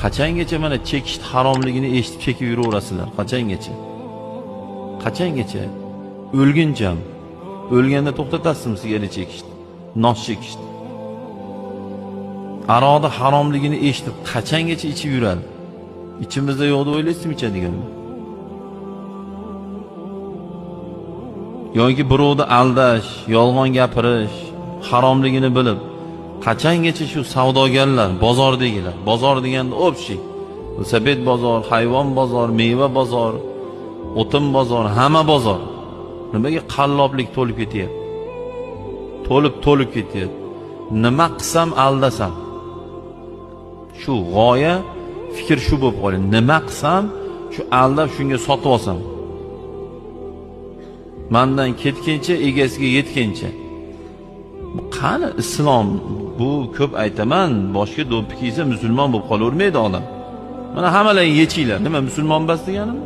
Qachongacha mana chekish haromligini eshitib chekib yuraverasizlar? Qachongacha? Qachongacha? O'lguncham. O'lganda to'xtatasizmi sigaret chekishni, nos chekishni? Aroqni haromligini eshitib qachongacha ichib yuradi? İçimizde yo'q deb o'ylaysizmi ichadiganmi? Yoki birovni aldash, yolg'on gapirish haromligini bilib qachongacha shu savdogarlar, bozordagilar, bozor deganda общий, Sabet bozor, hayvon bozor, meva bozor, o'tin bozor, hamma bozor. Nimaga qalloblik to'lib ketyapti? To'lib ketyapti. Nima qilsam aldasam. Shu g'oya, fikr shu bo'lib qoladi. Nima qilsam shu aldab shunga sotib olsam. Mendan ketguncha, egasiga yetguncha. Bu qani islom? Bu ko'p aytaman, boshga do'ppi kiysa musulmon bo'lib qolavermaydi odam. Mana hammalar yechinglar. Nima musulmon bas deganimi?